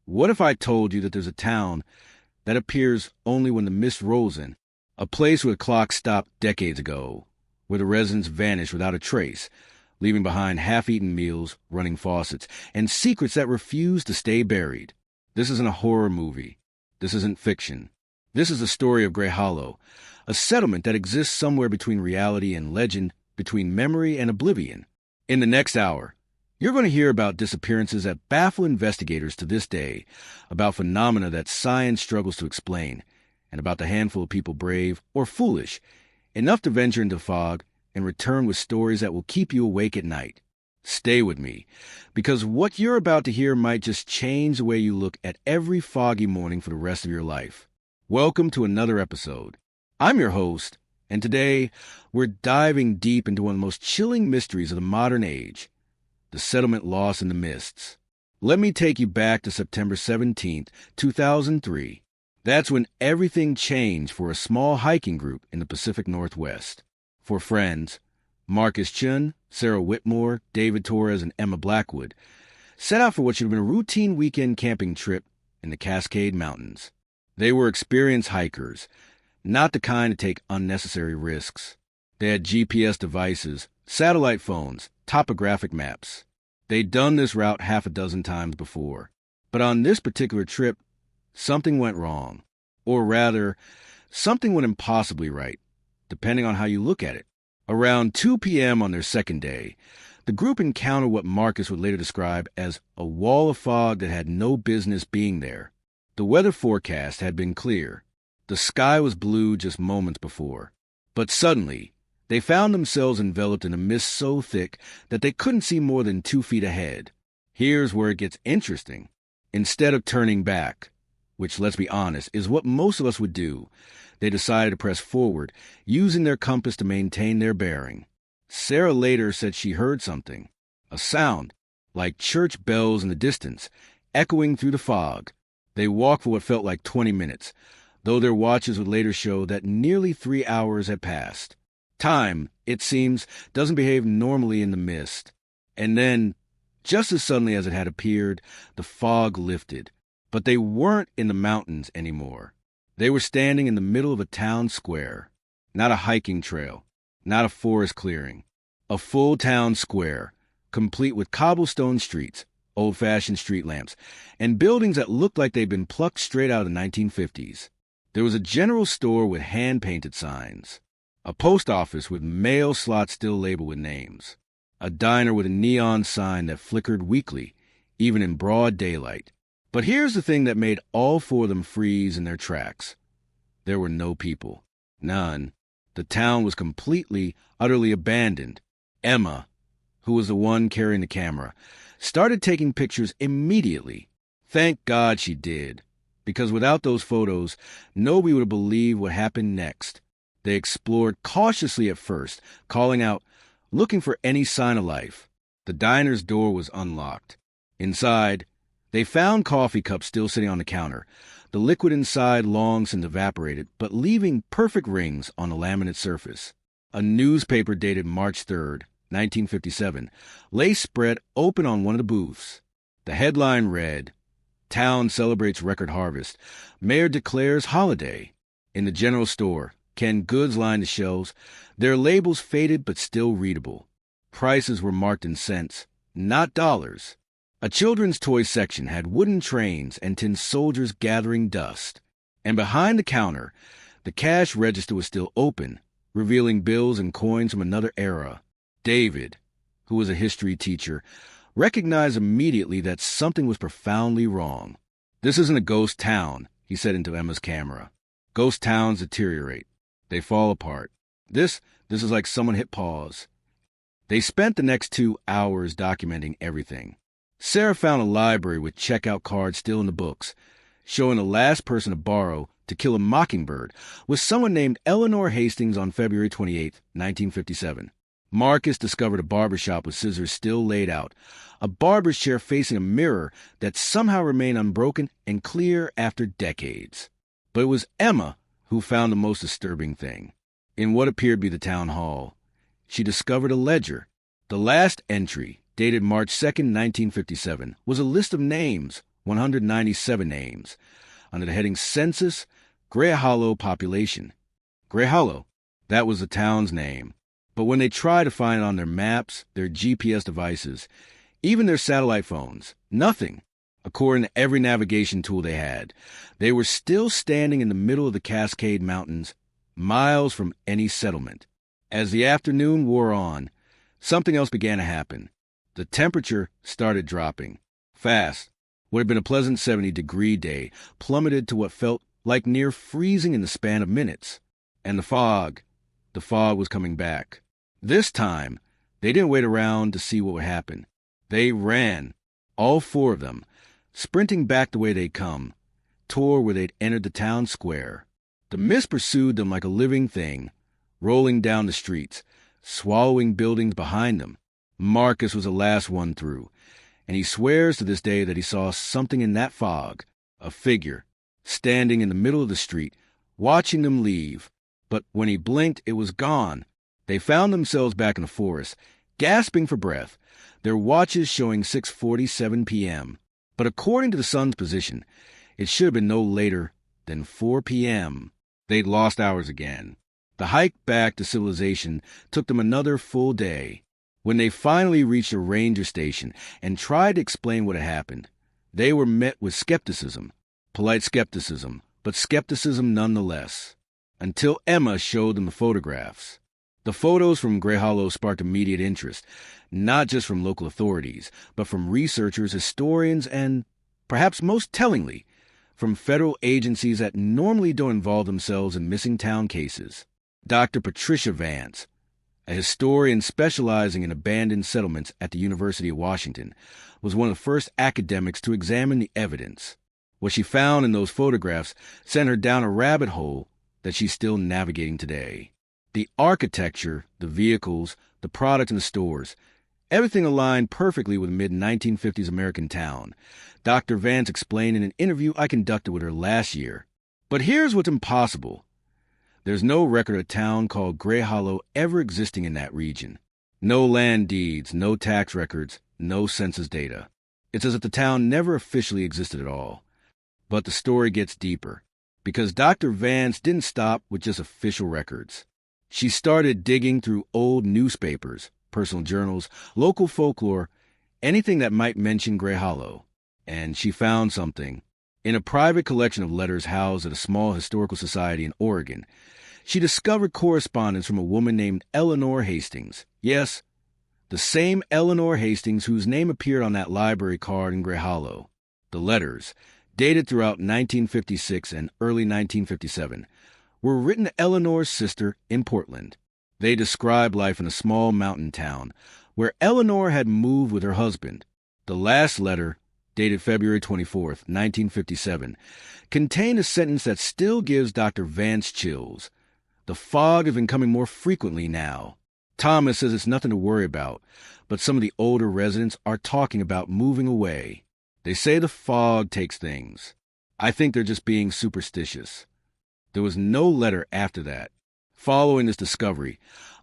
What if I told you that there's a town that appears only when the mist rolls in? A place where the clock stopped decades ago, where the residents vanish without a trace, leaving behind half-eaten meals, running faucets, and secrets that refuse to stay buried. This isn't a horror movie. This isn't fiction. This is the story of Greyhollow, a settlement that exists somewhere between reality and legend, between memory and oblivion. In the next hour, you're going to hear about disappearances that baffle investigators to this day, about phenomena that science struggles to explain, and about the handful of people brave or foolish enough to venture into fog and return with stories that will keep you awake at night. Stay with me, because what you're about to hear might just change the way you look at every foggy morning for the rest of your life. Welcome to another episode. I'm your host, and today we're diving deep into one of the most chilling mysteries of the modern age, the settlement lost in the mists. Let me take you back to September 17th, 2003. That's when everything changed for a small hiking group in the Pacific Northwest. For friends, Marcus Chun, Sarah Whitmore, David Torres, and Emma Blackwood set out for what should have been a routine weekend camping trip in the Cascade Mountains. They were experienced hikers, not the kind to take unnecessary risks. They had GPS devices, satellite phones, topographic maps. They'd done this route half a dozen times before. But on this particular trip, something went wrong. Or rather, something went impossibly right, depending on how you look at it. Around 2 p.m. on their second day, the group encountered what Marcus would later describe as a wall of fog that had no business being there. The weather forecast had been clear. The sky was blue just moments before. But suddenly, they found themselves enveloped in a mist so thick that they couldn't see more than 2 feet ahead. Here's where it gets interesting. Instead of turning back, which, let's be honest, is what most of us would do, they decided to press forward, using their compass to maintain their bearing. Sarah later said she heard something, a sound, like church bells in the distance, echoing through the fog. They walked for what felt like 20 minutes, though their watches would later show that nearly 3 hours had passed. Time, it seems, doesn't behave normally in the mist. And then, just as suddenly as it had appeared, the fog lifted. But they weren't in the mountains anymore. They were standing in the middle of a town square. Not a hiking trail, not a forest clearing. A full town square, complete with cobblestone streets, old-fashioned street lamps, and buildings that looked like they'd been plucked straight out of the 1950s. There was a general store with hand-painted signs. A post office with mail slots still labeled with names. A diner with a neon sign that flickered weakly, even in broad daylight. But here's the thing that made all four of them freeze in their tracks. There were no people. None. The town was completely, utterly abandoned. Emma, who was the one carrying the camera, started taking pictures immediately. Thank God she did, because without those photos, nobody would have believed what happened next. They explored cautiously at first, calling out, looking for any sign of life. The diner's door was unlocked. Inside, they found coffee cups still sitting on the counter. The liquid inside long since evaporated, but leaving perfect rings on the laminate surface. A newspaper dated March 3rd, 1957, lay spread open on one of the booths. The headline read, "Town celebrates record harvest. Mayor declares holiday." In the general store, canned goods lined the shelves, their labels faded but still readable. Prices were marked in cents, not dollars. A children's toy section had wooden trains and tin soldiers gathering dust. And behind the counter, the cash register was still open, revealing bills and coins from another era. David, who was a history teacher, recognized immediately that something was profoundly wrong. "This isn't a ghost town," he said into Emma's camera. "Ghost towns deteriorate. They fall apart. This is like someone hit pause." They spent the next 2 hours documenting everything. Sarah found a library with checkout cards still in the books, showing the last person to borrow To Kill a Mockingbird was someone named Eleanor Hastings on February 28, 1957. Marcus discovered a barbershop with scissors still laid out, a barber's chair facing a mirror that somehow remained unbroken and clear after decades. But it was Emma who found the most disturbing thing. In what appeared to be the town hall, she discovered a ledger. The last entry, dated March 2nd, 1957, was a list of names, 197 names, under the heading Census Greyhollow Population. Greyhollow, that was the town's name. But when they tried to find it on their maps, their GPS devices, even their satellite phones, nothing. According to every navigation tool they had, they were still standing in the middle of the Cascade Mountains, miles from any settlement. As the afternoon wore on, something else began to happen. The temperature started dropping. Fast. What had been a pleasant 70-degree day plummeted to what felt like near freezing in the span of minutes. And the fog was coming back. This time, they didn't wait around to see what would happen. They ran, all four of them, sprinting back the way they'd come, toward where they'd entered the town square. The mist pursued them like a living thing, rolling down the streets, swallowing buildings behind them. Marcus was the last one through, and he swears to this day that he saw something in that fog, a figure, standing in the middle of the street, watching them leave. But when he blinked, it was gone. They found themselves back in the forest, gasping for breath, their watches showing 6:47 p.m. But according to the sun's position, it should have been no later than 4 p.m. They'd lost hours again. The hike back to civilization took them another full day. When they finally reached a ranger station and tried to explain what had happened, they were met with skepticism. Polite skepticism, but skepticism nonetheless. Until Emma showed them the photographs. The photos from Greyhollow sparked immediate interest, not just from local authorities, but from researchers, historians, and, perhaps most tellingly, from federal agencies that normally don't involve themselves in missing town cases. Dr. Patricia Vance, a historian specializing in abandoned settlements at the University of Washington, was one of the first academics to examine the evidence. What she found in those photographs sent her down a rabbit hole that she's still navigating today. The architecture, the vehicles, the product in the stores, everything aligned perfectly with a mid-1950s American town. Dr. Vance explained in an interview I conducted with her last year. But here's what's impossible. There's no record of a town called Greyhollow ever existing in that region. No land deeds, no tax records, no census data. It's as if the town never officially existed at all. But the story gets deeper, because Dr. Vance didn't stop with just official records. She started digging through old newspapers, personal journals, local folklore, anything that might mention Greyhollow. And she found something. In a private collection of letters housed at a small historical society in Oregon, she discovered correspondence from a woman named Eleanor Hastings. Yes, the same Eleanor Hastings whose name appeared on that library card in Greyhollow. The letters, dated throughout 1956 and early 1957, were written to Eleanor's sister in Portland. They described life in a small mountain town where Eleanor had moved with her husband. The last letter, dated February 24th, 1957, contained a sentence that still gives Dr. Vance chills. The fog has been coming more frequently now. Thomas says it's nothing to worry about, but some of the older residents are talking about moving away. They say the fog takes things. I think they're just being superstitious. There was no letter after that. Following this discovery,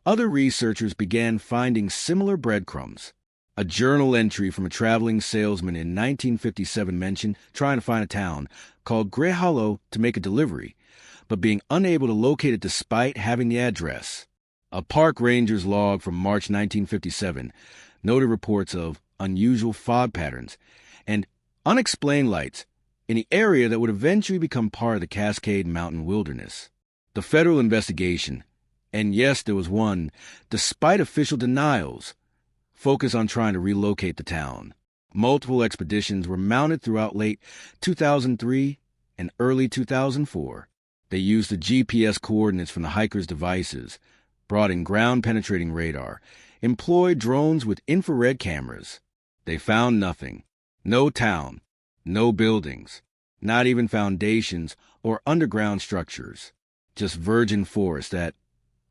other researchers began finding similar breadcrumbs. A journal entry from a traveling salesman in 1957 mentioned trying to find a town called Greyhollow to make a delivery, but being unable to locate it despite having the address. A park ranger's log from March 1957 noted reports of unusual fog patterns and unexplained lights in the area that would eventually become part of the Cascade Mountain wilderness. The federal investigation, and yes, there was one, despite official denials, focused on trying to relocate the town. Multiple expeditions were mounted throughout late 2003 and early 2004. They used the GPS coordinates from the hikers' devices, brought in ground-penetrating radar, employed drones with infrared cameras. They found nothing. No town, no buildings, not even foundations or underground structures. Just virgin forest that,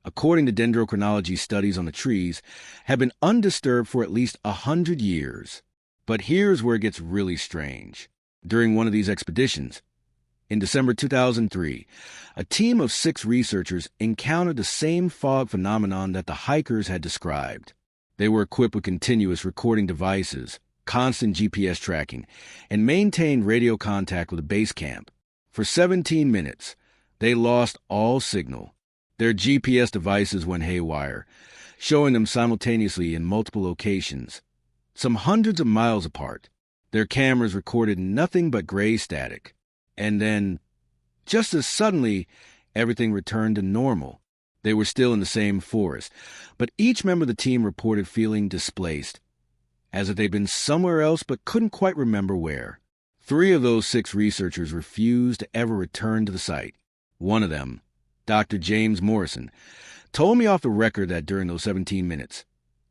according to dendrochronology studies on the trees, had been undisturbed for at least 100 years. But here's where it gets really strange. During one of these expeditions, in December 2003, a team of 6 researchers encountered the same fog phenomenon that the hikers had described. They were equipped with continuous recording devices, constant GPS tracking, and maintained radio contact with a base camp. For 17 minutes, they lost all signal. Their GPS devices went haywire, showing them simultaneously in multiple locations, some hundreds of miles apart. Their cameras recorded nothing but gray static. And then, just as suddenly, everything returned to normal. They were still in the same forest, but each member of the team reported feeling displaced, as if they'd been somewhere else but couldn't quite remember where. 3 of those 6 researchers refused to ever return to the site. One of them, Dr. James Morrison, told me off the record that during those 17 minutes,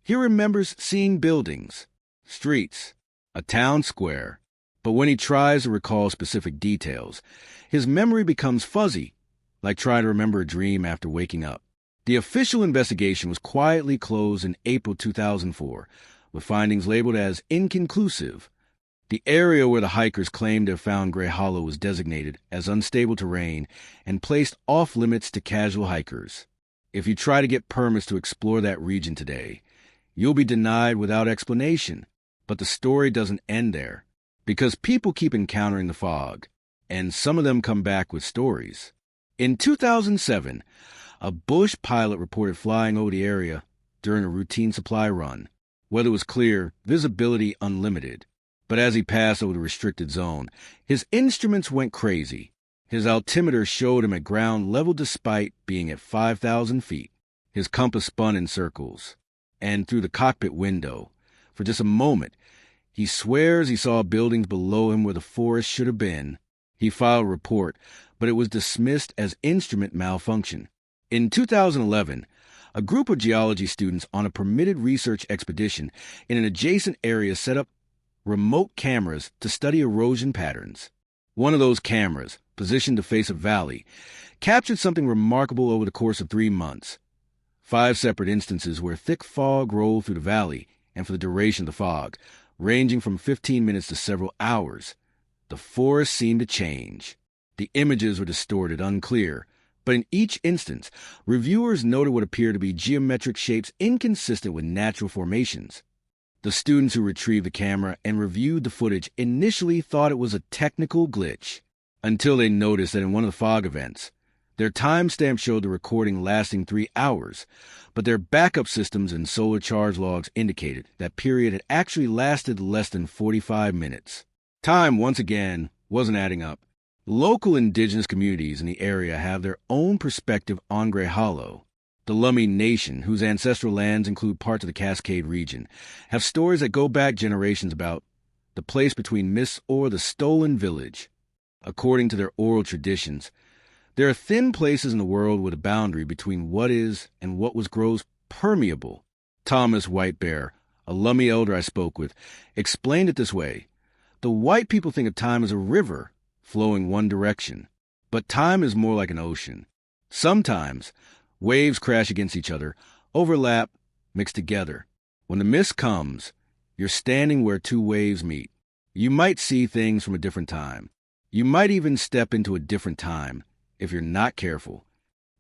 he remembers seeing buildings, streets, a town square, but when he tries to recall specific details, his memory becomes fuzzy, like trying to remember a dream after waking up. The official investigation was quietly closed in April 2004, with findings labeled as inconclusive. The area where the hikers claimed to have found Greyhollow was designated as unstable terrain and placed off-limits to casual hikers. If you try to get permits to explore that region today, you'll be denied without explanation. But the story doesn't end there, because people keep encountering the fog, and some of them come back with stories. In 2007, a Bush pilot reported flying over the area during a routine supply run. Weather was clear, visibility unlimited. But as he passed over the restricted zone, his instruments went crazy. His altimeter showed him at ground level despite being at 5,000 feet. His compass spun in circles. And through the cockpit window, for just a moment, he swears he saw buildings below him where the forest should have been. He filed a report, but it was dismissed as instrument malfunction. In 2011, a group of geology students on a permitted research expedition in an adjacent area set up remote cameras to study erosion patterns. One of those cameras, positioned to face a valley, captured something remarkable over the course of 3 months. 5 separate instances where thick fog rolled through the valley, and for the duration of the fog, ranging from 15 minutes to several hours. The forest seemed to change. The images were distorted, unclear, but in each instance, reviewers noted what appeared to be geometric shapes inconsistent with natural formations. The students who retrieved the camera and reviewed the footage initially thought it was a technical glitch, until they noticed that in one of the fog events, their timestamp showed the recording lasting 3 hours, but their backup systems and solar charge logs indicated that period had actually lasted less than 45 minutes. Time, once again, wasn't adding up. Local indigenous communities in the area have their own perspective on Greyhollow. The Lummi Nation, whose ancestral lands include parts of the Cascade region, have stories that go back generations about the place between myths or the stolen village. According to their oral traditions, there are thin places in the world where the boundary between what is and what was grows permeable. Thomas Whitebear, a Lummi elder I spoke with, explained it this way. The white people think of time as a river flowing one direction, but time is more like an ocean. Sometimes, waves crash against each other, overlap, mix together. When the mist comes, you're standing where 2 waves meet. You might see things from a different time. You might even step into a different time, if you're not careful.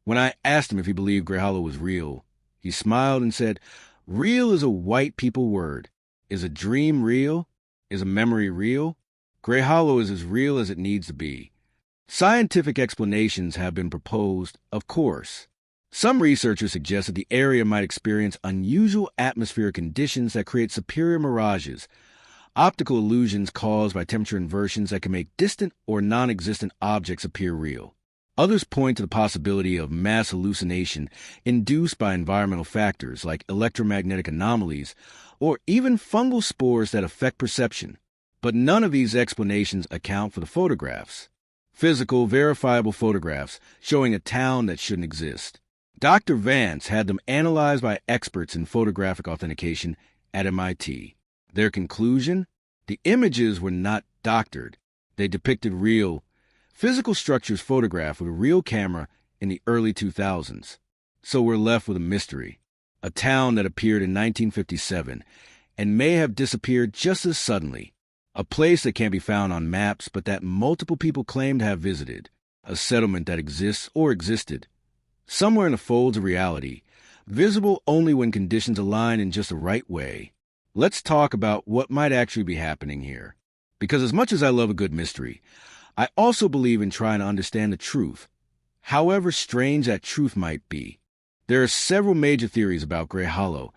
When I asked him if he believed Greyhollow was real, he smiled and said, "Real is a white people word. Is a dream real? Is a memory real? Greyhollow is as real as it needs to be." Scientific explanations have been proposed, of course. Some researchers suggest that the area might experience unusual atmospheric conditions that create superior mirages, optical illusions caused by temperature inversions that can make distant or non-existent objects appear real. Others point to the possibility of mass hallucination induced by environmental factors like electromagnetic anomalies or even fungal spores that affect perception. But none of these explanations account for the photographs. Physical, verifiable photographs showing a town that shouldn't exist. Dr. Vance had them analyzed by experts in photographic authentication at MIT. Their conclusion? The images were not doctored. They depicted real, physical structures photographed with a real camera in the early 2000s. So we're left with a mystery. A town that appeared in 1957 and may have disappeared just as suddenly. A place that can't be found on maps but that multiple people claim to have visited. A settlement that exists or existed. Somewhere in the folds of reality, visible only when conditions align in just the right way. let's talk about what might actually be happening here. Because as much as I love a good mystery, I also believe in trying to understand the truth, however strange that truth might be. There are several major theories about Greyhollow,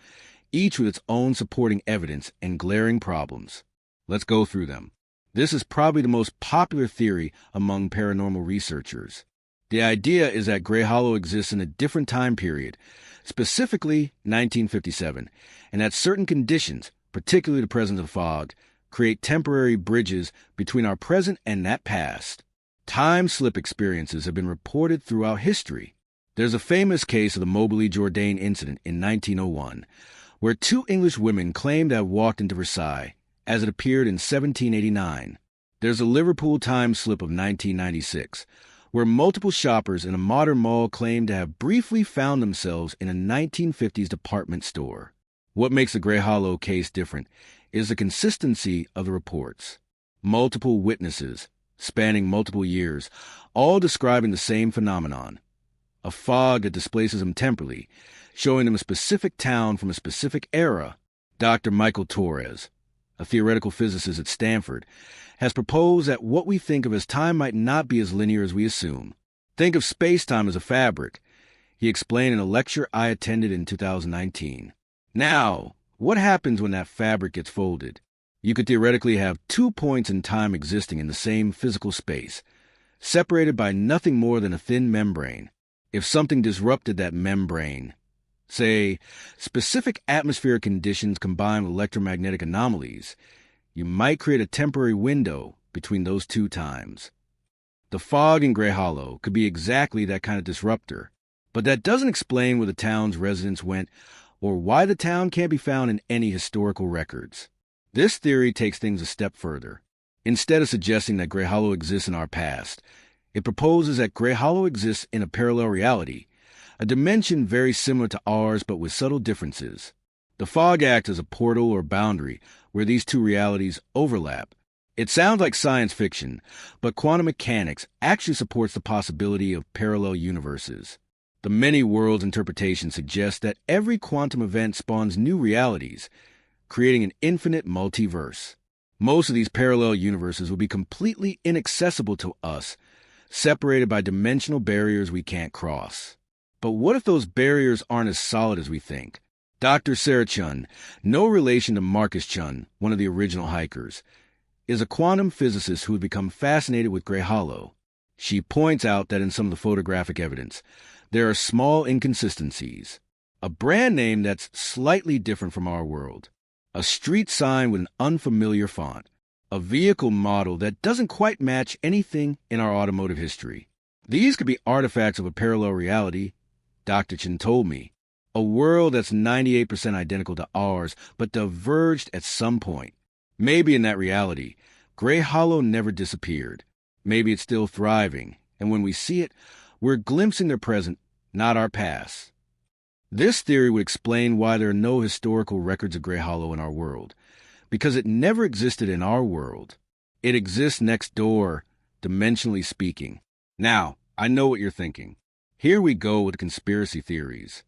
each with its own supporting evidence and glaring problems. Let's go through them. This is probably the most popular theory among paranormal researchers. The idea is that Greyhollow exists in a different time period, specifically 1957, and that certain conditions, particularly the presence of fog, create temporary bridges between our present and that past. Time slip experiences have been reported throughout history. There's a famous case of the Moberly Jourdain incident in 1901, where two English women claimed to have walked into Versailles, as it appeared in 1789. There's a Liverpool time slip of 1996, where multiple shoppers in a modern mall claim to have briefly found themselves in a 1950s department store. What makes the Greyhollow case different is the consistency of the reports. Multiple witnesses, spanning multiple years, all describing the same phenomenon. A fog that displaces them temporarily, showing them a specific town from a specific era. Dr. Michael Torres, a theoretical physicist at Stanford, has proposed that what we think of as time might not be as linear as we assume. Think of space-time as a fabric, he explained in a lecture I attended in 2019. Now, what happens when that fabric gets folded? You could theoretically have 2 points in time existing in the same physical space, separated by nothing more than a thin membrane. If something disrupted that membrane, say, specific atmospheric conditions combined with electromagnetic anomalies, you might create a temporary window between those two times. The fog in Greyhollow could be exactly that kind of disruptor, but that doesn't explain where the town's residents went or why the town can't be found in any historical records. This theory takes things a step further. Instead of suggesting that Greyhollow exists in our past, it proposes that Greyhollow exists in a parallel reality, a dimension very similar to ours but with subtle differences. The fog acts as a portal or boundary where these two realities overlap. It sounds like science fiction, but quantum mechanics actually supports the possibility of parallel universes. The many worlds interpretation suggests that every quantum event spawns new realities, creating an infinite multiverse. Most of these parallel universes will be completely inaccessible to us, separated by dimensional barriers we can't cross. But what if those barriers aren't as solid as we think? Dr. Sarah Chun, no relation to Marcus Chun, one of the original hikers, is a quantum physicist who had become fascinated with Greyhollow. She points out that in some of the photographic evidence, there are small inconsistencies. A brand name that's slightly different from our world. A street sign with an unfamiliar font. A vehicle model that doesn't quite match anything in our automotive history. These could be artifacts of a parallel reality, Dr. Chin told me. A world that's 98% identical to ours, but diverged at some point. Maybe in that reality, Greyhollow never disappeared. Maybe it's still thriving, and when we see it, we're glimpsing their present, not our past. This theory would explain why there are no historical records of Greyhollow in our world, because it never existed in our world. It exists next door, dimensionally speaking. Now, I know what you're thinking. Here we go with conspiracy theories.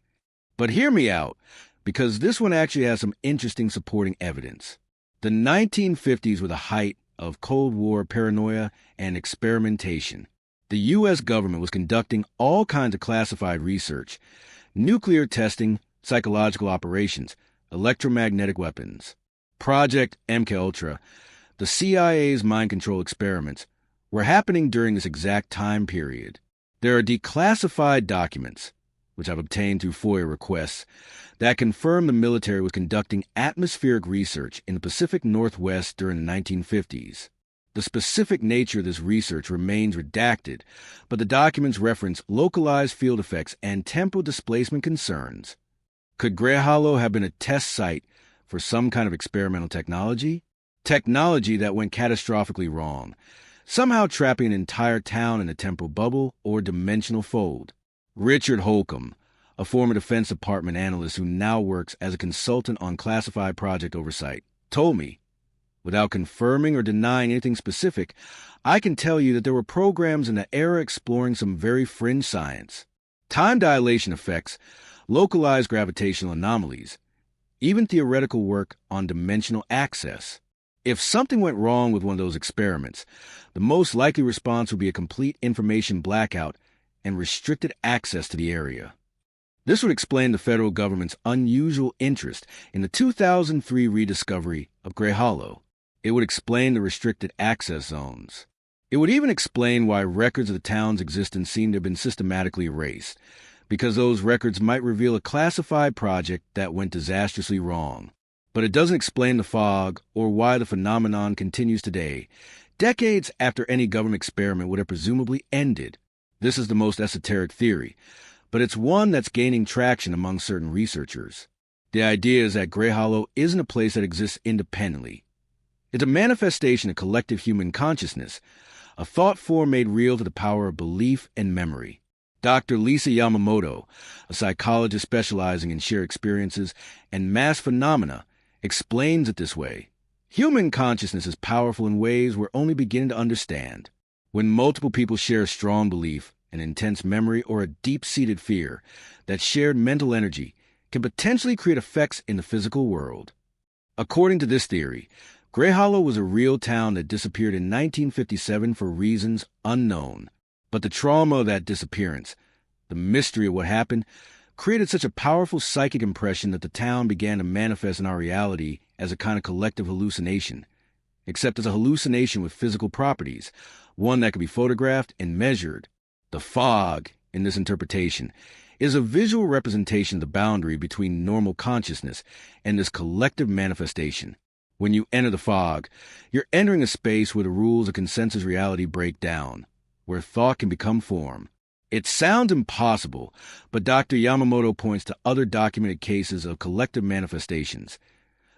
But hear me out, because this one actually has some interesting supporting evidence. The 1950s were the height of Cold War paranoia and experimentation. The U.S. government was conducting all kinds of classified research, nuclear testing, psychological operations, electromagnetic weapons. Project MKUltra, the CIA's mind control experiments, were happening during this exact time period. There are declassified documents, which I've obtained through FOIA requests, that confirm the military was conducting atmospheric research in the Pacific Northwest during the 1950s. The specific nature of this research remains redacted, but the documents reference localized field effects and temporal displacement concerns. Could Greyhollow have been a test site for some kind of experimental technology? Technology that went catastrophically wrong, somehow trapping an entire town in a temporal bubble or dimensional fold. Richard Holcomb, a former Defense Department analyst who now works as a consultant on classified project oversight, told me, without confirming or denying anything specific, I can tell you that there were programs in the era exploring some very fringe science. Time dilation effects, localized gravitational anomalies, even theoretical work on dimensional access. If something went wrong with one of those experiments, the most likely response would be a complete information blackout and restricted access to the area. This would explain the federal government's unusual interest in the 2003 rediscovery of Greyhollow. It would explain the restricted access zones. It would even explain why records of the town's existence seem to have been systematically erased, because those records might reveal a classified project that went disastrously wrong. But it doesn't explain the fog or why the phenomenon continues today, decades after any government experiment would have presumably ended. This is the most esoteric theory, but it's one that's gaining traction among certain researchers. The idea is that Greyhollow isn't a place that exists independently. It's a manifestation of collective human consciousness, a thought form made real to the power of belief and memory. Dr. Lisa Yamamoto, a psychologist specializing in shared experiences and mass phenomena, explains it this way. Human consciousness is powerful in ways we're only beginning to understand. When multiple people share a strong belief, an intense memory, or a deep-seated fear, that shared mental energy can potentially create effects in the physical world. According to this theory, Greyhollow was a real town that disappeared in 1957 for reasons unknown. But the trauma of that disappearance, the mystery of what happened, created such a powerful psychic impression that the town began to manifest in our reality as a kind of collective hallucination, except as a hallucination with physical properties, one that could be photographed and measured. The fog, in this interpretation, is a visual representation of the boundary between normal consciousness and this collective manifestation. When you enter the fog, you're entering a space where the rules of consensus reality break down, where thought can become form. It sounds impossible, but Dr. Yamamoto points to other documented cases of collective manifestations.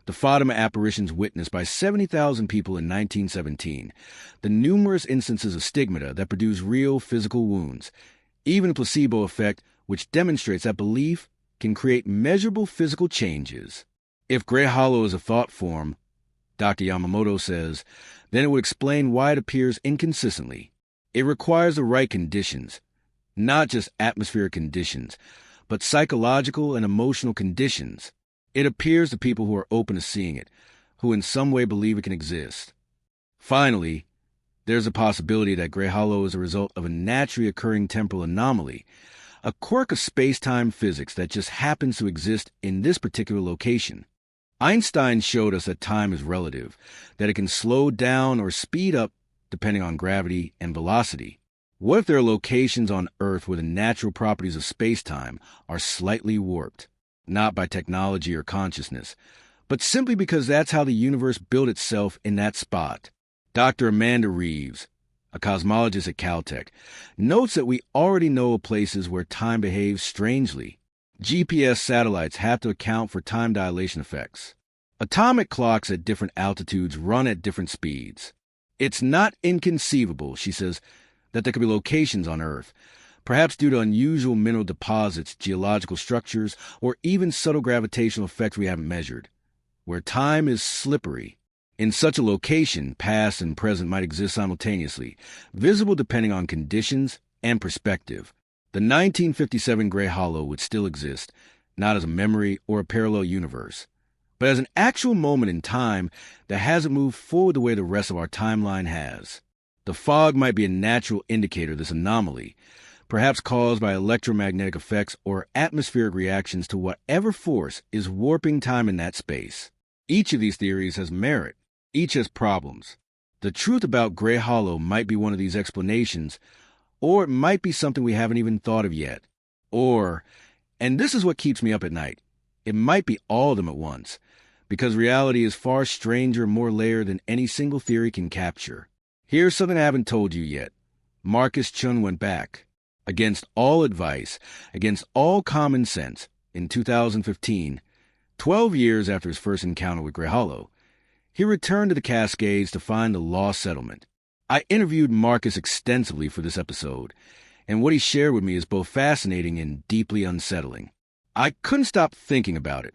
The Fatima apparitions witnessed by 70,000 people in 1917, the numerous instances of stigmata that produce real physical wounds, even a placebo effect which demonstrates that belief can create measurable physical changes. If Greyhollow is a thought form, Dr. Yamamoto says, then it would explain why it appears inconsistently. It requires the right conditions, not just atmospheric conditions, but psychological and emotional conditions. It appears to people who are open to seeing it, who in some way believe it can exist. Finally, there's a possibility that Greyhollow is a result of a naturally occurring temporal anomaly, a quirk of space-time physics that just happens to exist in this particular location. Einstein showed us that time is relative, that it can slow down or speed up depending on gravity and velocity. What if there are locations on Earth where the natural properties of space-time are slightly warped, not by technology or consciousness, but simply because that's how the universe built itself in that spot? Dr. Amanda Reeves, a cosmologist at Caltech, notes that we already know of places where time behaves strangely. GPS satellites have to account for time dilation effects. Atomic clocks at different altitudes run at different speeds. It's not inconceivable, she says, that there could be locations on Earth, perhaps due to unusual mineral deposits, geological structures, or even subtle gravitational effects we haven't measured, where time is slippery. In such a location, past and present might exist simultaneously, visible depending on conditions and perspective. The 1957 Greyhollow would still exist, not as a memory or a parallel universe, but as an actual moment in time that hasn't moved forward the way the rest of our timeline has. The fog might be a natural indicator of this anomaly, perhaps caused by electromagnetic effects or atmospheric reactions to whatever force is warping time in that space. Each of these theories has merit. Each has problems. The truth about Greyhollow might be one of these explanations, or it might be something we haven't even thought of yet. Or, and this is what keeps me up at night, it might be all of them at once, because reality is far stranger and more layered than any single theory can capture. Here's something I haven't told you yet. Marcus Chun went back, against all advice, against all common sense, in 2015, 12 years after his first encounter with Greyhollow. He returned to the Cascades to find the lost settlement. I interviewed Marcus extensively for this episode, and what he shared with me is both fascinating and deeply unsettling. I couldn't stop thinking about it.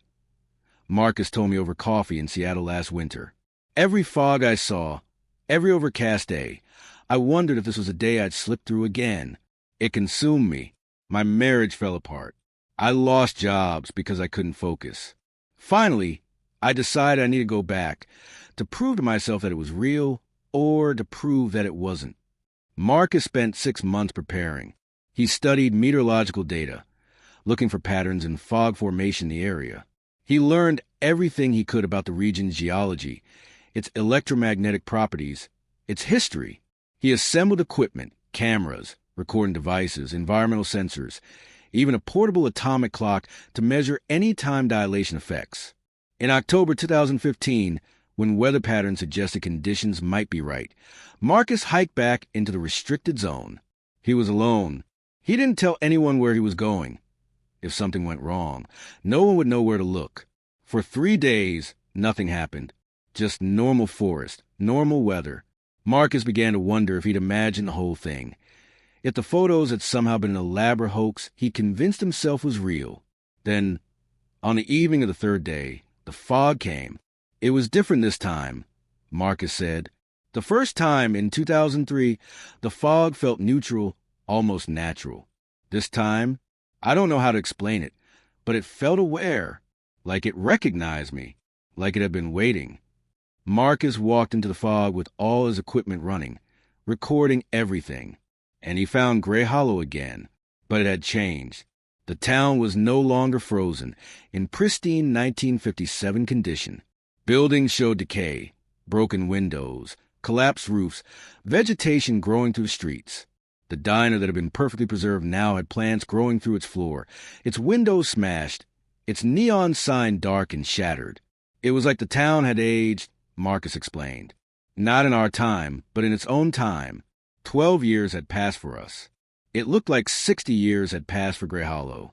Marcus told me over coffee in Seattle last winter. Every fog I saw, every overcast day, I wondered if this was a day I'd slip through again. It consumed me. My marriage fell apart. I lost jobs because I couldn't focus. Finally, I decided I needed to go back to prove to myself that it was real or to prove that it wasn't. Marcus spent 6 months preparing. He studied meteorological data, looking for patterns in fog formation in the area. He learned everything he could about the region's geology, its electromagnetic properties, its history. He assembled equipment, cameras, recording devices, environmental sensors, even a portable atomic clock to measure any time dilation effects. In October 2015, when weather patterns suggested conditions might be right, Marcus hiked back into the restricted zone. He was alone. He didn't tell anyone where he was going. If something went wrong, no one would know where to look. For 3 days, nothing happened. Just normal forest, normal weather. Marcus began to wonder if he'd imagined the whole thing. If the photos had somehow been an elaborate hoax he convinced himself was real. Then, on the evening of the 3rd day, the fog came. It was different this time, Marcus said. The first time, in 2003, the fog felt neutral, almost natural. This time, I don't know how to explain it, but it felt aware, like it recognized me, like it had been waiting. Marcus walked into the fog with all his equipment running, recording everything. And he found Greyhollow again, but it had changed. The town was no longer frozen, in pristine 1957 condition. Buildings showed decay, broken windows, collapsed roofs, vegetation growing through the streets. The diner that had been perfectly preserved now had plants growing through its floor, its windows smashed, its neon sign dark and shattered. It was like the town had aged, Marcus explained. Not in our time, but in its own time. 12 years had passed for us. It looked like 60 years had passed for Greyhollow.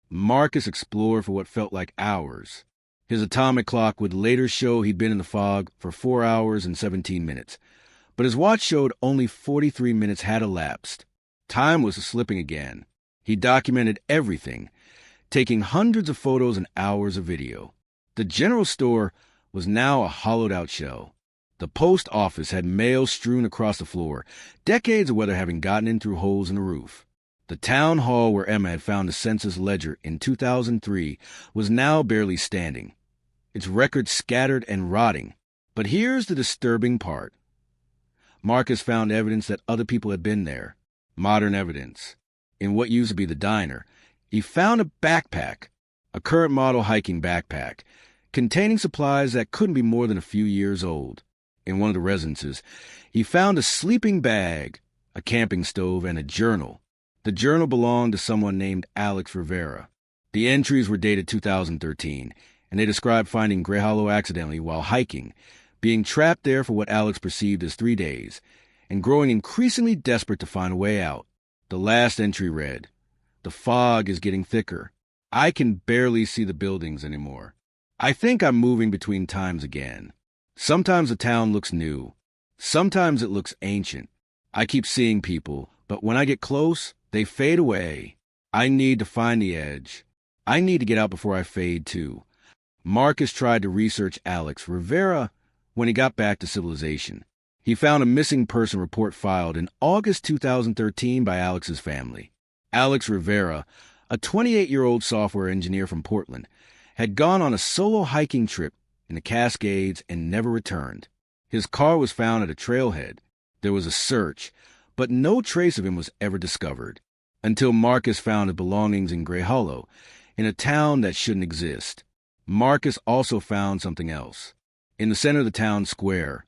Marcus explored for what felt like hours. His atomic clock would later show he'd been in the fog for 4 hours and 17 minutes. But his watch showed only 43 minutes had elapsed. Time was slipping again. He documented everything, taking hundreds of photos and hours of video. The general store was now a hollowed-out shell. The post office had mail strewn across the floor, decades of weather having gotten in through holes in the roof. The town hall where Emma had found the census ledger in 2003 was now barely standing, its records scattered and rotting. But here's the disturbing part. Marcus found evidence that other people had been there, modern evidence. In what used to be the diner, he found a backpack, a current model hiking backpack, containing supplies that couldn't be more than a few years old. In one of the residences, he found a sleeping bag, a camping stove, and a journal. The journal belonged to someone named Alex Rivera. The entries were dated 2013, and they described finding Greyhollow accidentally while hiking, being trapped there for what Alex perceived as 3 days, and growing increasingly desperate to find a way out. The last entry read, "The fog is getting thicker. I can barely see the buildings anymore. I think I'm moving between times again. Sometimes the town looks new. Sometimes it looks ancient. I keep seeing people, but when I get close, they fade away. I need to find the edge. I need to get out before I fade too." Marcus tried to research Alex Rivera when he got back to civilization. He found a missing person report filed in August 2013 by Alex's family. Alex Rivera, a 28-year-old software engineer from Portland, had gone on a solo hiking trip in the Cascades and never returned. His car was found at a trailhead. There was a search, but no trace of him was ever discovered, until Marcus found his belongings in Greyhollow, in a town that shouldn't exist. Marcus also found something else. In the center of the town square,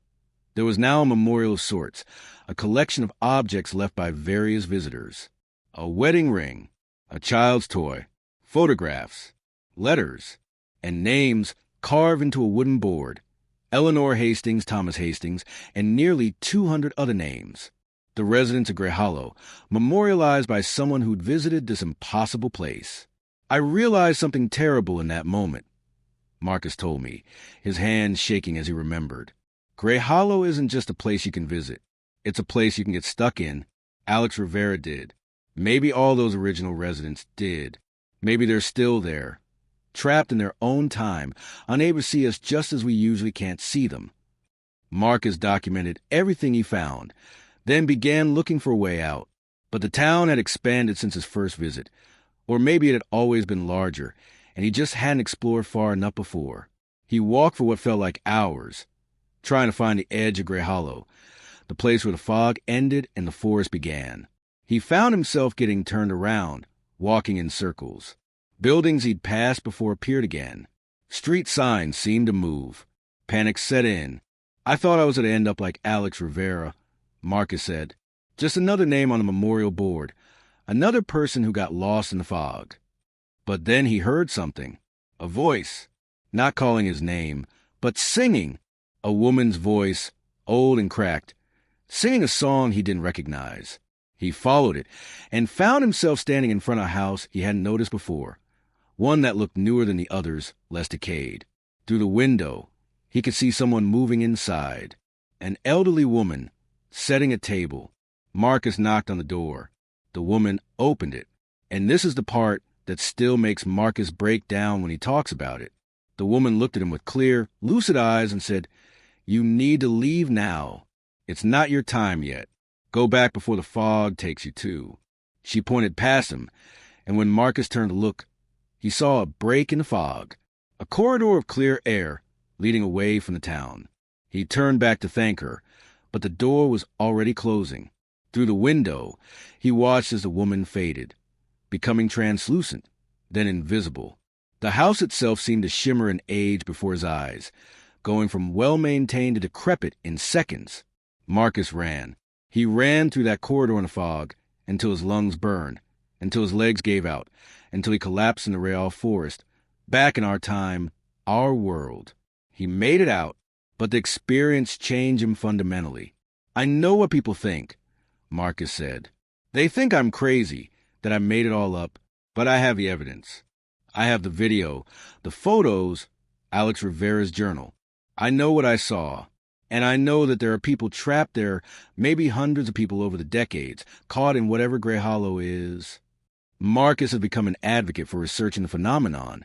there was now a memorial of sorts, a collection of objects left by various visitors. A wedding ring, a child's toy, photographs, letters, and names carved into a wooden board. Eleanor Hastings, Thomas Hastings, and nearly 200 other names. The residents of Greyhollow, memorialized by someone who'd visited this impossible place. "I realized something terrible in that moment," Marcus told me, his hands shaking as he remembered. "Greyhollow isn't just a place you can visit. It's a place you can get stuck in. Alex Rivera did. Maybe all those original residents did. Maybe they're still there, trapped in their own time, unable to see us just as we usually can't see them." Marcus documented everything he found, then began looking for a way out. But the town had expanded since his first visit, or maybe it had always been larger, and he just hadn't explored far enough before. He walked for what felt like hours, trying to find the edge of Greyhollow, the place where the fog ended and the forest began. He found himself getting turned around, walking in circles. Buildings he'd passed before appeared again. Street signs seemed to move. Panic set in. "I thought I was going to end up like Alex Rivera," Marcus said. "Just another name on a memorial board. Another person who got lost in the fog." But then he heard something. A voice. Not calling his name, but singing. A woman's voice, old and cracked, singing a song he didn't recognize. He followed it and found himself standing in front of a house he hadn't noticed before, one that looked newer than the others, less decayed. Through the window, he could see someone moving inside. An elderly woman, setting a table. Marcus knocked on the door. The woman opened it. And this is the part that still makes Marcus break down when he talks about it. The woman looked at him with clear, lucid eyes and said, "You need to leave now. It's not your time yet. Go back before the fog takes you too." She pointed past him, and when Marcus turned to look, he saw a break in the fog, a corridor of clear air leading away from the town. He turned back to thank her, but the door was already closing. Through the window, he watched as the woman faded, becoming translucent, then invisible. The house itself seemed to shimmer and age before his eyes, going from well-maintained to decrepit in seconds. Marcus ran. He ran through that corridor in the fog until his lungs burned, until his legs gave out, until he collapsed in the real forest, back in our time, our world. He made it out, but the experience changed him fundamentally. "I know what people think," Marcus said. "They think I'm crazy, that I made it all up, but I have the evidence. I have the video, the photos, Alex Rivera's journal. I know what I saw, and I know that there are people trapped there, maybe hundreds of people over the decades, caught in whatever Greyhollow is." Marcus has become an advocate for researching the phenomenon,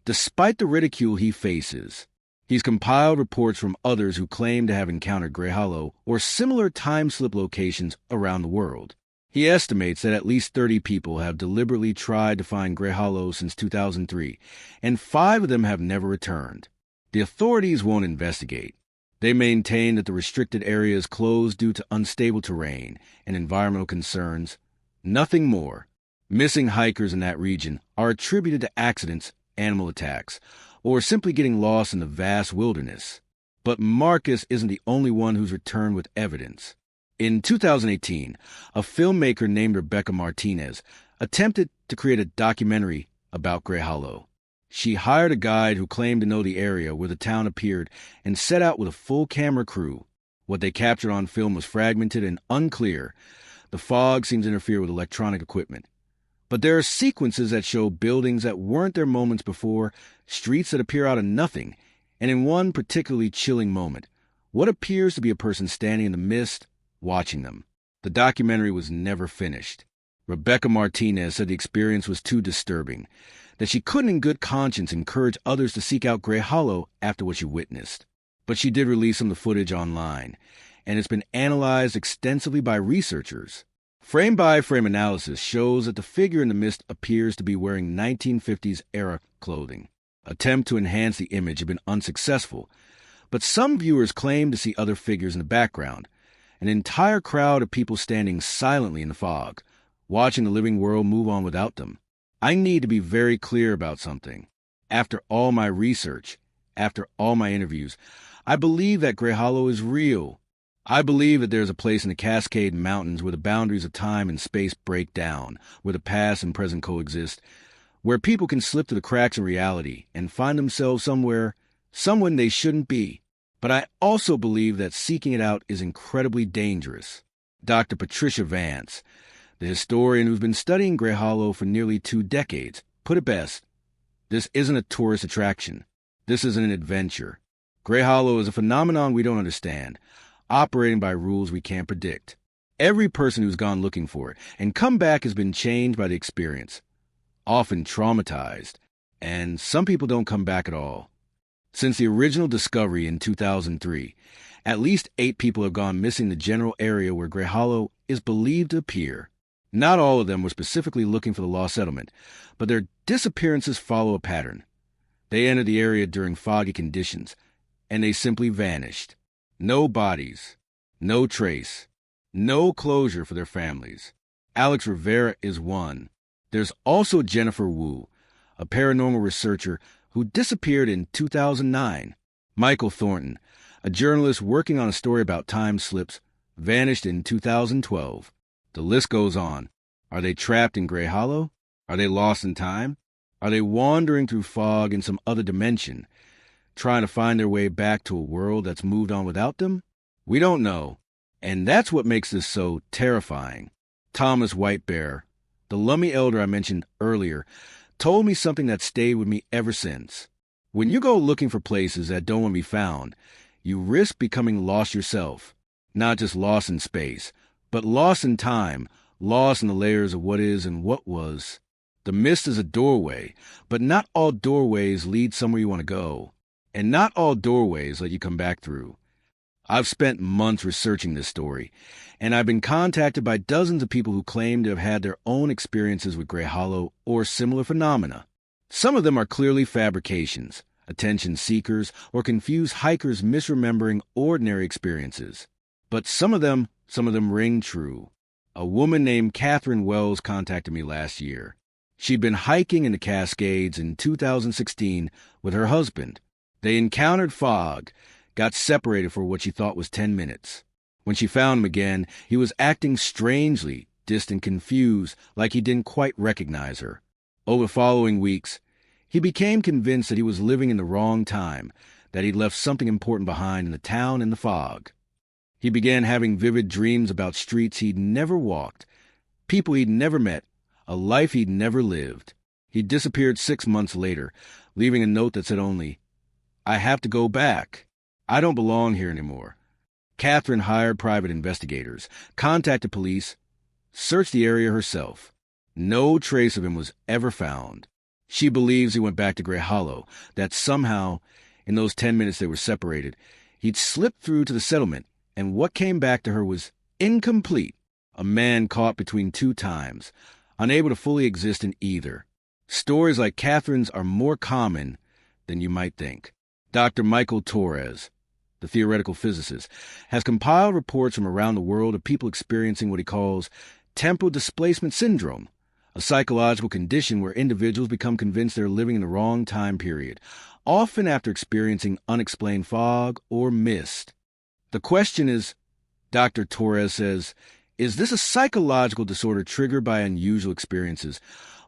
despite the ridicule he faces. He's compiled reports from others who claim to have encountered Greyhollow or similar time-slip locations around the world. He estimates that at least 30 people have deliberately tried to find Greyhollow since 2003, and 5 of them have never returned. The authorities won't investigate. They maintain that the restricted area is closed due to unstable terrain and environmental concerns. Nothing more. Missing hikers in that region are attributed to accidents, animal attacks, or simply getting lost in the vast wilderness. But Marcus isn't the only one who's returned with evidence. In 2018, a filmmaker named Rebecca Martinez attempted to create a documentary about Greyhollow. She hired a guide who claimed to know the area where the town appeared and set out with a full camera crew. What they captured on film was fragmented and unclear. The fog seems to interfere with electronic equipment. But there are sequences that show buildings that weren't there moments before, streets that appear out of nothing, and in one particularly chilling moment, what appears to be a person standing in the mist, watching them. The documentary was never finished. Rebecca Martinez said the experience was too disturbing, that she couldn't in good conscience encourage others to seek out Greyhollow after what she witnessed. But she did release some of the footage online, and it's been analyzed extensively by researchers. Frame-by-frame analysis shows that the figure in the mist appears to be wearing 1950s-era clothing. Attempt to enhance the image have been unsuccessful, but some viewers claim to see other figures in the background, an entire crowd of people standing silently in the fog, watching the living world move on without them. I need to be very clear about something. After all my research, after all my interviews, I believe that Greyhollow is real. I believe that there is a place in the Cascade Mountains where the boundaries of time and space break down, where the past and present coexist, where people can slip through the cracks in reality and find themselves somewhere, someone they shouldn't be. But I also believe that seeking it out is incredibly dangerous. Dr. Patricia Vance, the historian who's been studying Greyhollow for nearly 2 decades, put it best. This isn't a tourist attraction. This isn't an adventure. Greyhollow is a phenomenon we don't understand, operating by rules we can't predict. Every person who's gone looking for it and come back has been changed by the experience, often traumatized, and some people don't come back at all. Since the original discovery in 2003, at least 8 people have gone missing in the general area where Greyhollow is believed to appear. Not all of them were specifically looking for the lost settlement, but their disappearances follow a pattern. They entered the area during foggy conditions, and they simply vanished. No bodies, no trace, no closure for their families. Alex Rivera is one. There's also Jennifer Wu, a paranormal researcher who disappeared in 2009. Michael Thornton, a journalist working on a story about time slips, vanished in 2012. The list goes on. Are they trapped in Greyhollow? Are they lost in time? Are they wandering through fog in some other dimension, trying to find their way back to a world that's moved on without them? We don't know, and that's what makes this so terrifying. Thomas Whitebear, the Lummi elder I mentioned earlier, told me something that stayed with me ever since. When you go looking for places that don't want to be found, you risk becoming lost yourself. Not just lost in space, but lost in time, lost in the layers of what is and what was. The mist is a doorway, but not all doorways lead somewhere you want to go. And not all doorways let you come back through. I've spent months researching this story, and I've been contacted by dozens of people who claim to have had their own experiences with Greyhollow or similar phenomena. Some of them are clearly fabrications, attention seekers, or confused hikers misremembering ordinary experiences. But some of them ring true. A woman named Catherine Wells contacted me last year. She'd been hiking in the Cascades in 2016 with her husband. They encountered fog, got separated for what she thought was 10 minutes. When she found him again, he was acting strangely, distant, confused, like he didn't quite recognize her. Over the following weeks, he became convinced that he was living in the wrong time, that he'd left something important behind in the town in the fog. He began having vivid dreams about streets he'd never walked, people he'd never met, a life he'd never lived. He disappeared 6 months later, leaving a note that said only, "I have to go back. I don't belong here anymore." Catherine hired private investigators, contacted police, searched the area herself. No trace of him was ever found. She believes he went back to Greyhollow, that somehow, in those 10 minutes they were separated, he'd slipped through to the settlement, and what came back to her was incomplete. A man caught between two times, unable to fully exist in either. Stories like Catherine's are more common than you might think. Dr. Michael Torres, the theoretical physicist, has compiled reports from around the world of people experiencing what he calls temporal displacement syndrome, a psychological condition where individuals become convinced they're living in the wrong time period, often after experiencing unexplained fog or mist. The question is, Dr. Torres says, is this a psychological disorder triggered by unusual experiences,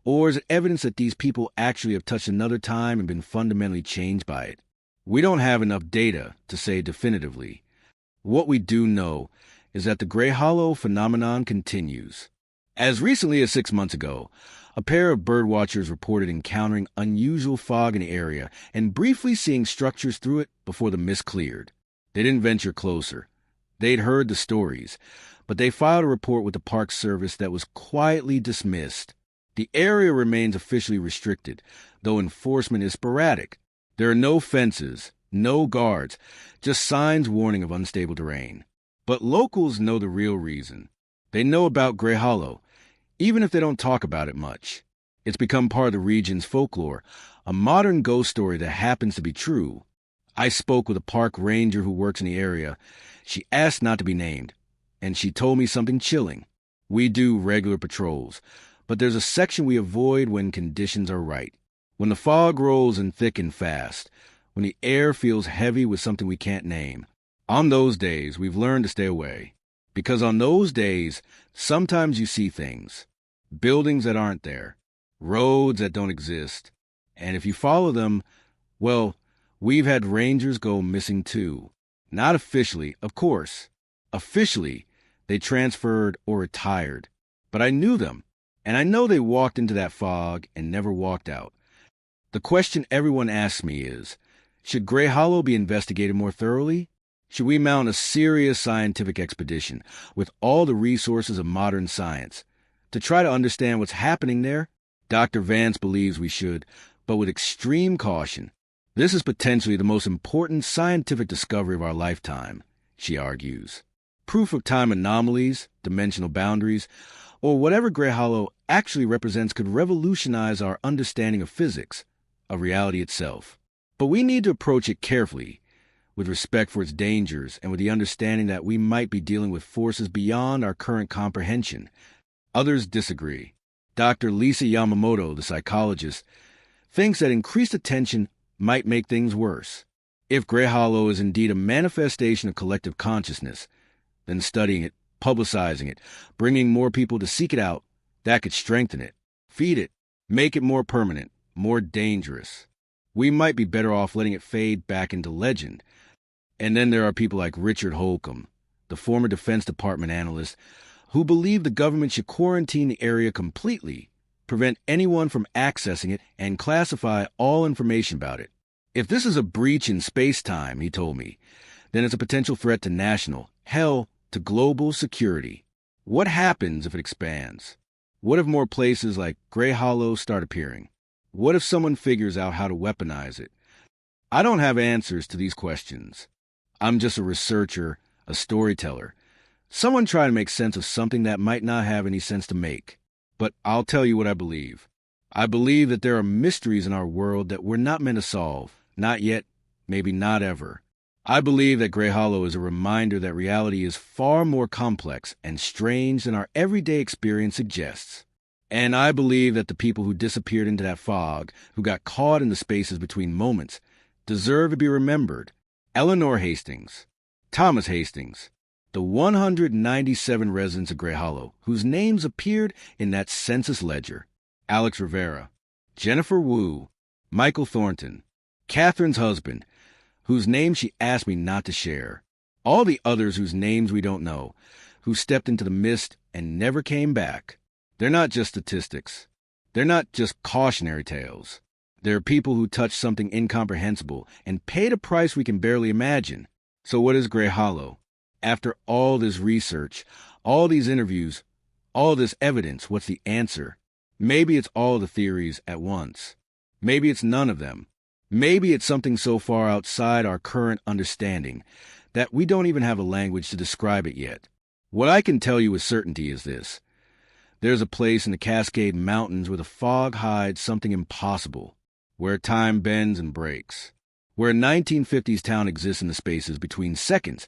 or is it evidence that these people actually have touched another time and been fundamentally changed by it? We don't have enough data to say definitively. What we do know is that the Greyhollow phenomenon continues. As recently as 6 months ago, a pair of birdwatchers reported encountering unusual fog in the area and briefly seeing structures through it before the mist cleared. They didn't venture closer. They'd heard the stories, but they filed a report with the Park Service that was quietly dismissed. The area remains officially restricted, though enforcement is sporadic. There are no fences, no guards, just signs warning of unstable terrain. But locals know the real reason. They know about Greyhollow, even if they don't talk about it much. It's become part of the region's folklore, a modern ghost story that happens to be true. I spoke with a park ranger who works in the area. She asked not to be named, and she told me something chilling. We do regular patrols, but there's a section we avoid when conditions are right. When the fog rolls in thick and fast, when the air feels heavy with something we can't name. On those days, we've learned to stay away. Because on those days, sometimes you see things. Buildings that aren't there. Roads that don't exist. And if you follow them, well, we've had rangers go missing too. Not officially, of course. Officially, they transferred or retired. But I knew them, and I know they walked into that fog and never walked out. The question everyone asks me is, should Greyhollow be investigated more thoroughly? Should we mount a serious scientific expedition with all the resources of modern science to try to understand what's happening there? Dr. Vance believes we should, but with extreme caution. This is potentially the most important scientific discovery of our lifetime, she argues. Proof of time anomalies, dimensional boundaries, or whatever Greyhollow actually represents could revolutionize our understanding of physics, of reality itself. But we need to approach it carefully, with respect for its dangers and with the understanding that we might be dealing with forces beyond our current comprehension. Others disagree. Dr. Lisa Yamamoto, the psychologist, thinks that increased attention might make things worse. If Greyhollow is indeed a manifestation of collective consciousness, then studying it, publicizing it, bringing more people to seek it out, that could strengthen it, feed it, make it more permanent, more dangerous. We might be better off letting it fade back into legend. And then there are people like Richard Holcomb, the former Defense Department analyst, who believe the government should quarantine the area completely, prevent anyone from accessing it, and classify all information about it. If this is a breach in space-time, he told me, then it's a potential threat to national, hell, to global security. What happens if it expands? What if more places like Greyhollow start appearing? What if someone figures out how to weaponize it? I don't have answers to these questions. I'm just a researcher, a storyteller, someone trying to make sense of something that might not have any sense to make. But I'll tell you what I believe. I believe that there are mysteries in our world that we're not meant to solve. Not yet, maybe not ever. I believe that Greyhollow is a reminder that reality is far more complex and strange than our everyday experience suggests. And I believe that the people who disappeared into that fog, who got caught in the spaces between moments, deserve to be remembered. Eleanor Hastings, Thomas Hastings, the 197 residents of Greyhollow whose names appeared in that census ledger. Alex Rivera, Jennifer Wu, Michael Thornton, Catherine's husband, whose name she asked me not to share. All the others whose names we don't know, who stepped into the mist and never came back. They're not just statistics. They're not just cautionary tales. There are people who touched something incomprehensible and paid a price we can barely imagine. So what is Greyhollow? After all this research, all these interviews, all this evidence, what's the answer? Maybe it's all the theories at once. Maybe it's none of them. Maybe it's something so far outside our current understanding that we don't even have a language to describe it yet. What I can tell you with certainty is this. There's a place in the Cascade Mountains where the fog hides something impossible, where time bends and breaks, where a 1950s town exists in the spaces between seconds,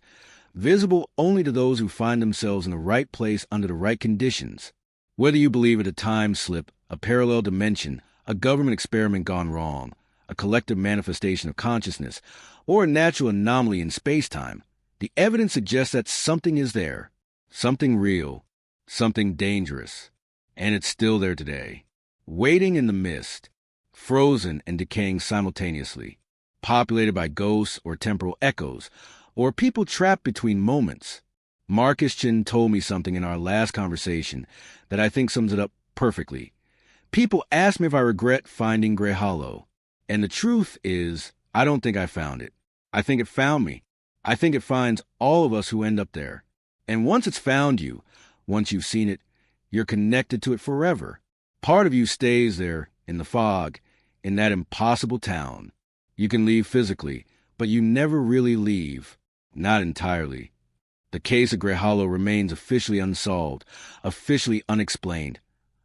visible only to those who find themselves in the right place under the right conditions. Whether you believe it a time slip, a parallel dimension, a government experiment gone wrong, a collective manifestation of consciousness, or a natural anomaly in space-time, the evidence suggests that something is there, something real, something dangerous, and it's still there today, waiting in the mist, frozen and decaying simultaneously, populated by ghosts or temporal echoes, or people trapped between moments. Marcus Chin told me something in our last conversation that I think sums it up perfectly. People ask me if I regret finding Greyhollow, and the truth is, I don't think I found it. I think it found me. I think it finds all of us who end up there. And once it's found you, once you've seen it, you're connected to it forever. Part of you stays there, in the fog, in that impossible town. You can leave physically, but you never really leave. Not entirely. The case of Greyhollow remains officially unsolved, officially unexplained,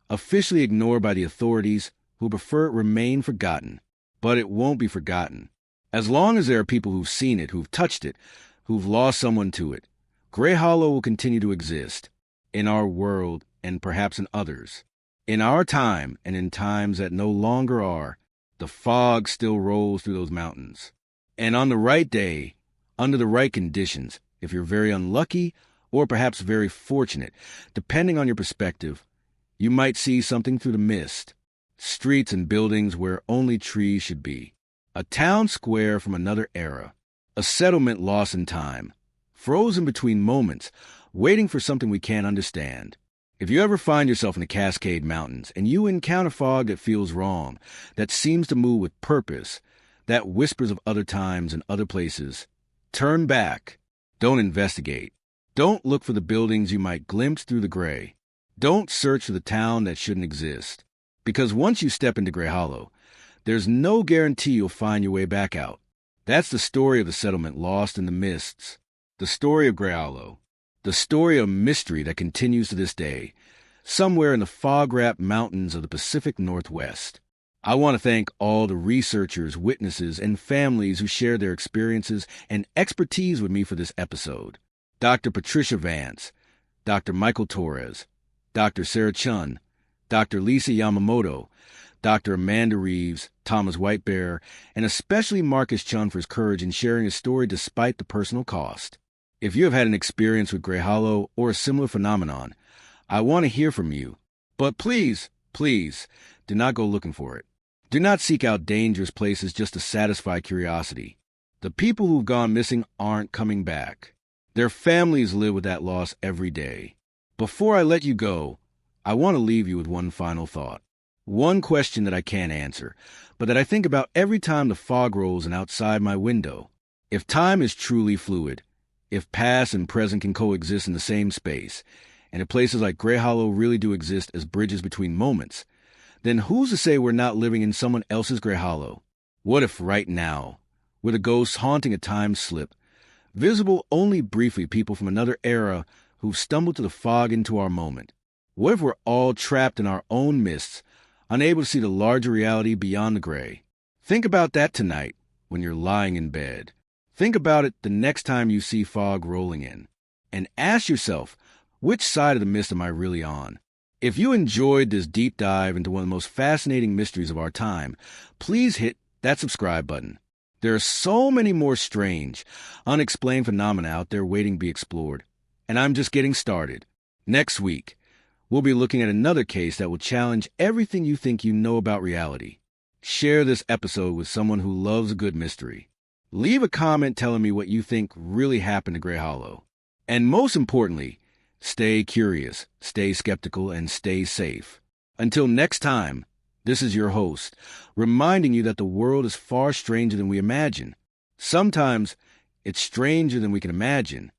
officially ignored by the authorities who prefer it remain forgotten. But it won't be forgotten. As long as there are people who've seen it, who've touched it, who've lost someone to it, Greyhollow will continue to exist, in our world and perhaps in others. In our time and in times that no longer are, the fog still rolls through those mountains. And on the right day, under the right conditions, if you're very unlucky or perhaps very fortunate, depending on your perspective, you might see something through the mist. Streets and buildings where only trees should be. A town square from another era. A settlement lost in time. Frozen between moments, waiting for something we can't understand. If you ever find yourself in the Cascade Mountains and you encounter fog that feels wrong, that seems to move with purpose, that whispers of other times and other places, turn back. Don't investigate. Don't look for the buildings you might glimpse through the gray. Don't search for the town that shouldn't exist. Because once you step into Greyhollow, there's no guarantee you'll find your way back out. That's the story of the settlement lost in the mists. The story of Greyhollow. The story of mystery that continues to this day. somewhere in the fog-wrapped mountains of the Pacific Northwest. I want to thank all the researchers, witnesses, and families who shared their experiences and expertise with me for this episode. Dr. Patricia Vance, Dr. Michael Torres, Dr. Sarah Chun, Dr. Lisa Yamamoto, Dr. Amanda Reeves, Thomas Whitebear, and especially Marcus Chun for his courage in sharing his story despite the personal cost. If you have had an experience with Greyhollow or a similar phenomenon, I want to hear from you. But please, please, do not go looking for it. Do not seek out dangerous places just to satisfy curiosity. The people who've gone missing aren't coming back. Their families live with that loss every day. Before I let you go, I want to leave you with one final thought. One question that I can't answer, but that I think about every time the fog rolls in outside my window. If time is truly fluid, if past and present can coexist in the same space, and if places like Greyhollow really do exist as bridges between moments, then who's to say we're not living in someone else's Greyhollow? What if right now, we're the ghosts haunting a time slip, visible only briefly people from another era who've stumbled to the fog into our moment? What if we're all trapped in our own mists, unable to see the larger reality beyond the gray? Think about that tonight when you're lying in bed. Think about it the next time you see fog rolling in. And ask yourself, which side of the mist am I really on? If you enjoyed this deep dive into one of the most fascinating mysteries of our time, please hit that subscribe button. There are so many more strange, unexplained phenomena out there waiting to be explored. And I'm just getting started. Next week, we'll be looking at another case that will challenge everything you think you know about reality. Share this episode with someone who loves a good mystery. Leave a comment telling me what you think really happened to Greyhollow. And most importantly, stay curious, stay skeptical, and stay safe. Until next time, this is your host, reminding you that the world is far stranger than we imagine. Sometimes it's stranger than we can imagine,